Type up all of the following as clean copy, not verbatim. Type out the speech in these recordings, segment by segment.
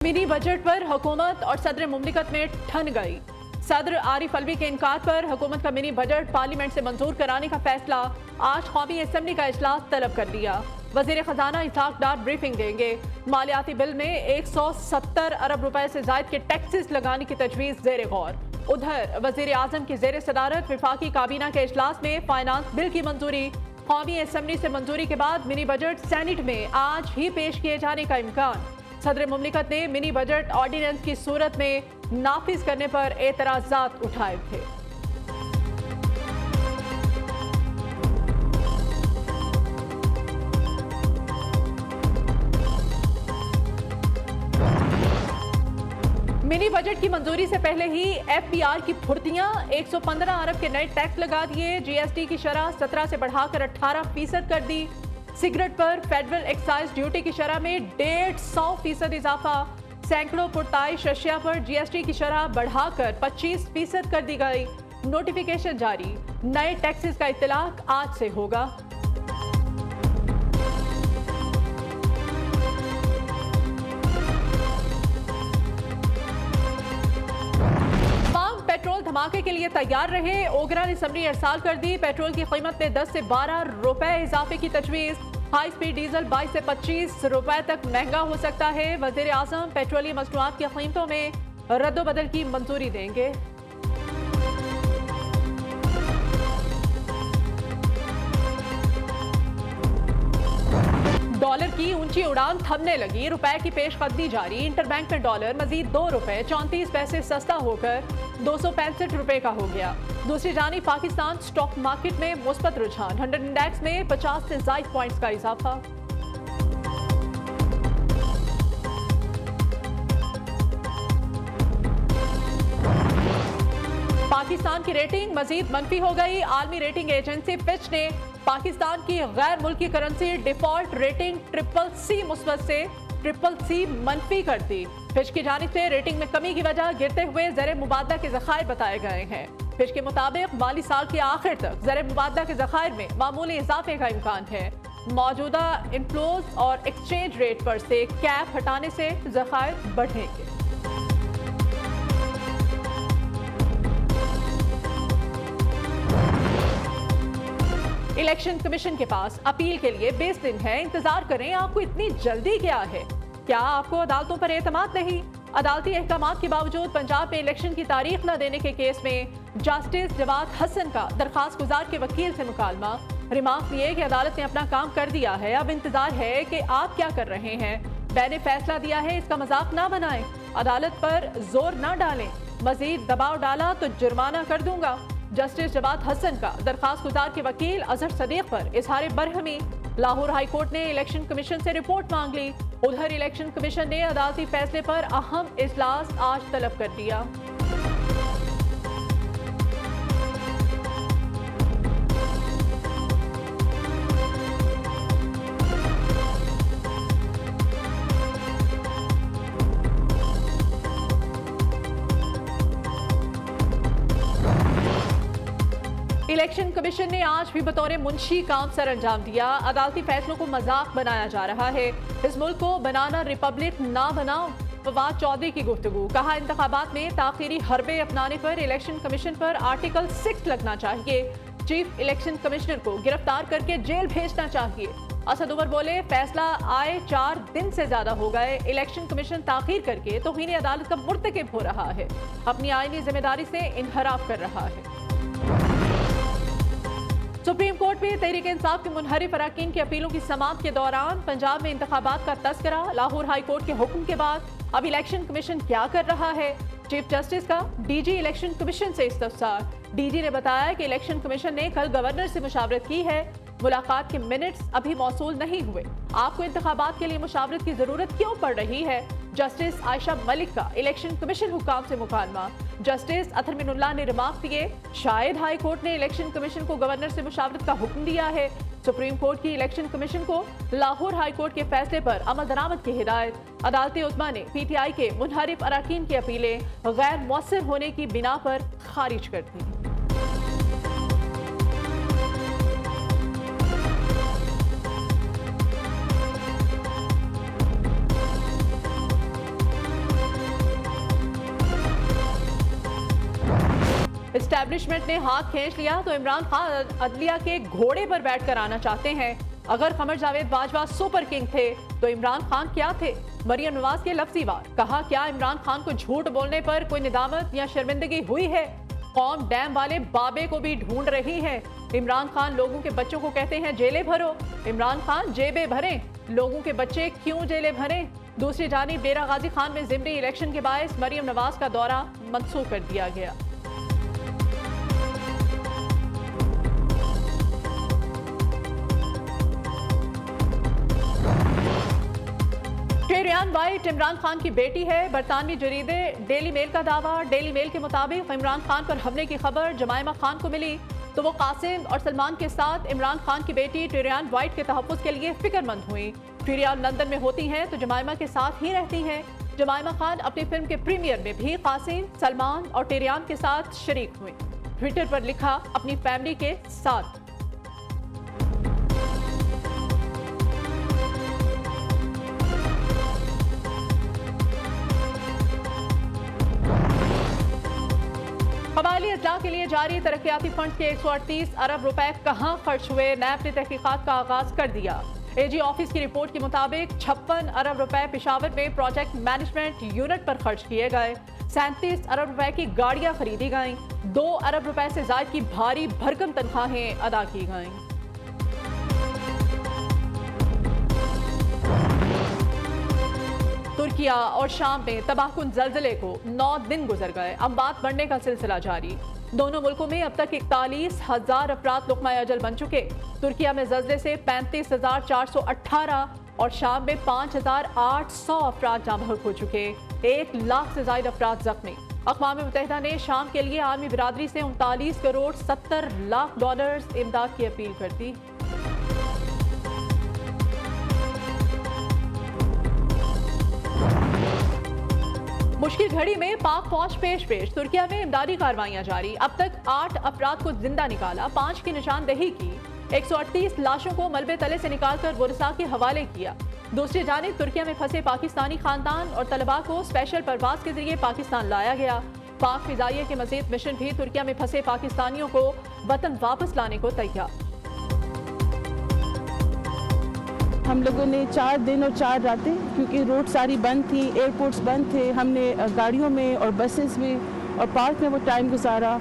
Mini budget पर हुकूमत और सदर मुमलिकत में ठन गई। सदर आरिफ अलवी के इनकार पर हुकूमत का मिनी बजट पार्लियामेंट से मंजूर कराने का फैसला। आज कौमी असेंबली का इजलास तलब कर लिया। वजीर खजाना इसहाक डार ब्रीफिंग देंगे। मालियाती बिल में 170 अरब रुपए से जायद के टैक्सेस लगाने की तजवीज जेर गौर। उधर वजीर आजम की जेर सदारत विफाकी काबीना के इजलास में फाइनेंस बिल की मंजूरी। कौमी असेंबली से मंजूरी के बाद मिनी बजट सेनेट में आज ही पेश किए जाने का इम्कान। सदर मुमलिकत ने मिनी बजट ऑर्डिनेंस की सूरत में नाफिज करने पर एतराजात उठाए थे। मिनी बजट की मंजूरी से पहले ही एफबीआर की फुर्तियां 115 अरब के नए टैक्स लगा दिए। जीएसटी की शरह 17 से बढ़ाकर 18% कर दी। सिगरेट पर फेडरल एक्साइज ड्यूटी की शरह में 150% इजाफा। सैकड़ों पुरताइश अशिया पर जीएसटी की शरह बढ़ाकर 25% कर दी गई। नोटिफिकेशन जारी। नए टैक्सेस का इत्तलाक आज से होगा। पेट्रोल धमाके के लिए तैयार रहे। ओगरा ने समरी अरसाल कर दी। पेट्रोल की कीमत में 10 से 12 रुपए इजाफे की तजवीज। हाई स्पीड डीजल 22 से 25 रुपए तक महंगा हो सकता है। वजीर आजम पेट्रोलियम मसनूआत की कीमतों में रद्दोबदल की मंजूरी देंगे। डॉलर की ऊंची उड़ान थमने लगी। रुपए की पेशकदमी जारी। इंटरबैंक में डॉलर मजीद 2 रुपए 34 पैसे सस्ता होकर 265 रुपए का हो गया। दूसरी जानिब पाकिस्तान स्टॉक मार्केट में मुस्बत रुझान। 100 इंडेक्स में 50 से ज्यादा पॉइंट्स का इजाफा। पाकिस्तान की रेटिंग मजीद मनफी हो गई। आलमी रेटिंग एजेंसी फिच ने पाकिस्तान की गैर मुल्की करेंसी डिफॉल्ट रेटिंग CCC मुस्बत से CCC मनफी कर दी। फिच की जानिब से रेटिंग में कमी की वजह गिरते हुए ज़र मुबादला के ज़खायर बताए गए हैं। फिच के मुताबिक माली साल के आखिर तक ज़र मुबादला के ज़खायर में मामूली इजाफे का इम्कान है। मौजूदा इनफ्लोज और एक्सचेंज रेट पर से कैप हटाने से ज़खायर बढ़ेंगे। इलेक्शन कमीशन के पास अपील के लिए 20 दिन है। इंतजार करें। आपको इतनी जल्दी क्या है? क्या आपको अदालतों पर एतमाद नहीं? अदालती अहकामात के बावजूद पंजाब में इलेक्शन की तारीख न देने के केस में जस्टिस जवाद हसन का दरखास्त गुजार के वकील से मुकालमा। रिमार्क दिए कि अदालत ने अपना काम कर दिया है। अब इंतजार है कि आप क्या कर रहे हैं। मैंने फैसला दिया है, इसका मजाक ना बनाएं। अदालत पर जोर ना डालें। मजीद दबाव डाला तो जुर्माना कर दूंगा। जस्टिस जवाद हसन का दरखास्त गुजार के वकील अजहर सदीक पर इजहार बरहमी। लाहौर हाई कोर्ट ने इलेक्शन कमीशन से रिपोर्ट मांग ली। उधर इलेक्शन कमीशन ने अदालती फैसले पर अहम इजलास आज तलब कर दिया। इलेक्शन कमीशन ने आज भी बतौर मुंशी काम सर अंजाम दिया। अदालती फैसलों को मजाक बनाया जा रहा है। इस मुल्क को बनाना रिपब्लिक ना बनाओ। फवाद चौधरी की गुफ्तगू। कहा, इंतखाबात में ताखीरी हरबे अपनाने पर इलेक्शन कमीशन पर आर्टिकल 6 लगना चाहिए। चीफ इलेक्शन कमिश्नर को गिरफ्तार करके जेल भेजना चाहिए। असद उमर बोले, फैसला आए 4 दिन से ज्यादा हो गए। इलेक्शन कमीशन ताखीर करके तौहीन अदालत का मुर्तकिब हो रहा है। अपनी आईनी जिम्मेदारी से इनहराफ कर रहा है। सुप्रीम कोर्ट में तहरीक इंसाफ के मुनहरिफ अरकान की अपीलों की समाअत के दौरान पंजाब में इंतखाबात का तस्करा। लाहौर हाई कोर्ट के हुक्म के बाद अब इलेक्शन कमीशन क्या कर रहा है? चीफ जस्टिस का डीजी इलेक्शन कमीशन से इस्तफसार। डीजी ने बताया कि इलेक्शन कमीशन ने कल गवर्नर से मुशावरत की है। मुलाकात के मिनट्स अभी मौसूल नहीं हुए। आपको इंतखाबात के लिए मुशावरत की जरूरत क्यों पड़ रही है? जस्टिस आयशा मलिक का इलेक्शन कमीशन हुकाम से मुकालमा। जस्टिस अतहर मिनुल्लाह ने रिमार्क दिए, शायद हाई कोर्ट ने इलेक्शन कमीशन को गवर्नर से मुशावरत का हुक्म दिया है। सुप्रीम कोर्ट की इलेक्शन कमीशन को लाहौर हाई कोर्ट के फैसले पर अमल दरामद की हिदायत। अदालती उद्मा ने PTI के मुनहरिफ अरकान की अपीलें गैर मौसर होने की बिना पर खारिज कर दी। एस्टैब्लिशमेंट ने हाथ खींच लिया तो इमरान खान अदलिया के घोड़े पर बैठकर आना चाहते हैं। अगर कमर जावेद बाजवा सुपर किंग थे तो इमरान खान क्या थे? मरियम नवाज के लफ्जी वार, कहा क्या इमरान खान को झूठ बोलने पर कोई निदामत या शर्मिंदगी हुई है? कौम डैम वाले बाबे को भी ढूंढ रही है। इमरान खान लोगों के बच्चों को कहते हैं जेलें भरो। इमरान खान जेबें भरें, लोगों के बच्चे क्यों जेलें भरें? दूसरी जानिब डेरा गाजी खान में जिमनी इलेक्शन के बायस मरियम नवाज का दौरा मनसूख कर दिया गया। टिरियन वाइट इमरान खान की बेटी है। बरतानवी जरीदे डेली मेल का दावा। डेली मेल के मुताबिक इमरान खान पर हमले की खबर जमाइमा खान को मिली तो वो कासिम और सलमान के साथ इमरान खान की बेटी टिरियन वाइट के तहफ़्फ़ुज़ के लिए फिक्रमंद हुई। टिरियन लंदन में होती हैं तो जमाइमा के साथ ही रहती हैं। जमाइमा खान अपनी फिल्म के प्रीमियर में भी कासिम, सलमान और टिरियन के साथ शरीक हुई। ट्विटर पर लिखा, अपनी फैमिली के साथ। कबायली इस्लाह के लिए जारी तरक्याती फंड के 138 अरब रुपए कहां खर्च हुए? नैब ने तहकीकात का आगाज कर दिया। एजी ऑफिस की रिपोर्ट के मुताबिक 56 अरब रुपए पेशावर में प्रोजेक्ट मैनेजमेंट यूनिट पर खर्च किए गए। 37 अरब रुपए की गाड़ियां खरीदी गईं। 2 अरब रुपए से ज्यादा की भारी भरकम तनख्वाहें अदा की गईं। तुर्किया और शाम में तबाहकुन जल्जले को 9 दिन गुजर गए। अम्बात बढ़ने का सिलसिला जारी। दोनों मुल्कों में अब तक 41,000 अफराद लुक़मा अजल बन चुके। तुर्किया में जल्जले से 35,418 और शाम में 5,800 अफराद जाँ बहक हो चुके। 1 लाख से ज्यादा अफराद जख्मी। अक़वाम मुत्तहिदा ने शाम के लिए आलमी बिरादरी से 39 करोड़ 70 लाख डॉलर्स इमदाद की अपील कर दी। मुश्किल घड़ी में पाक फौज पेश। तुर्किया में इमदादी कार्रवाइयां जारी। अब तक 8 अफराद को जिंदा निकाला, 5 की निशानदेही की। 138 लाशों को मलबे तले से निकालकर बुरसा के हवाले किया। दूसरी जानिब तुर्किया में फंसे पाकिस्तानी खानदान और तलबा को स्पेशल परवाज के जरिए पाकिस्तान लाया गया। पाक फिजाइया के मजीद मिशन भी तुर्किया में फंसे पाकिस्तानियों को वतन वापस लाने को तैयार। हम लोगों ने 4 दिन और 4 रातें, क्योंकि रोड सारी बंद थी, एयरपोर्ट्स बंद थे, हमने गाड़ियों में और बसेस में और पार्क में वो टाइम गुजारा।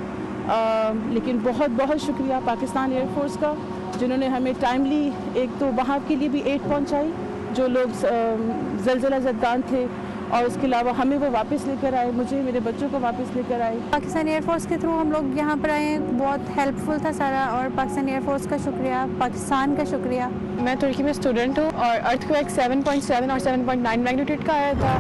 लेकिन बहुत बहुत शुक्रिया पाकिस्तान एयरफोर्स का, जिन्होंने हमें टाइमली एक तो वहाँ के लिए भी एड पहुँचाई जो लोग ज़लज़ला ज़दगान थे, और उसके अलावा हमें वो वापस लेकर आए, मुझे मेरे बच्चों को वापस लेकर आए। पाकिस्तान एयरफोर्स के थ्रू हम लोग यहाँ पर आए, बहुत हेल्पफुल था सारा, और पाकिस्तान एयरफोर्स का शुक्रिया, पाकिस्तान का शुक्रिया। मैं तुर्की में स्टूडेंट हूँ और अर्थक्वेक 7.7 और 7.9 मैग्नीट्यूड का आया था।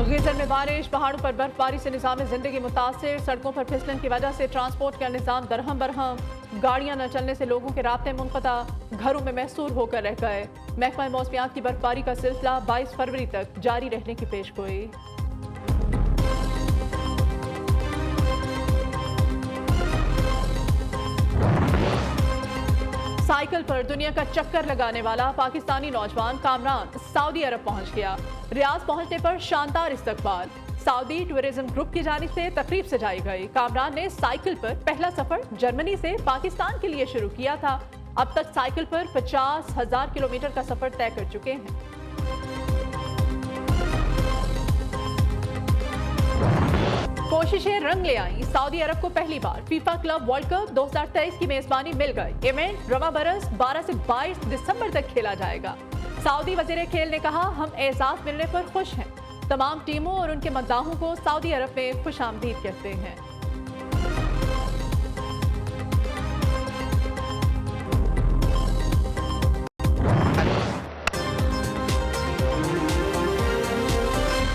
गीज़र में बारिश, पहाड़ों पर बर्फबारी से निज़ाम ज़िंदगी मुतासिर। सड़कों पर फिसलन की वजह से ट्रांसपोर्ट का निज़ाम दरहम बरहम। गाड़ियां न चलने से लोगों के रास्ते मुनक़ता, घरों में महसूर होकर रह गए। महकमा मौसमियात की बर्फबारी का सिलसिला 22 फरवरी तक जारी रहने की पेशगोई। साइकिल पर दुनिया का चक्कर लगाने वाला पाकिस्तानी नौजवान कामरान सऊदी अरब पहुंच गया। रियाद पहुंचने पर शानदार इस्तकबाल। सऊदी टूरिज्म ग्रुप की जानिब से तकरीब सजाई गई। कामरान ने साइकिल पर पहला सफर जर्मनी से पाकिस्तान के लिए शुरू किया था। अब तक साइकिल पर 50,000 किलोमीटर का सफर तय कर चुके हैं। कोशिशें रंग ले आई। सऊदी अरब को पहली बार फीफा क्लब वर्ल्ड कप 2023 की मेजबानी मिल गई। इवेंट रवा बरस 12 से 22 दिसंबर तक खेला जाएगा। सऊदी वजीर खेल ने कहा, हम एजाज मिलने पर खुश हैं। तमाम टीमों और उनके मद्दाहों को सऊदी अरब में खुश आमदीद कहते हैं।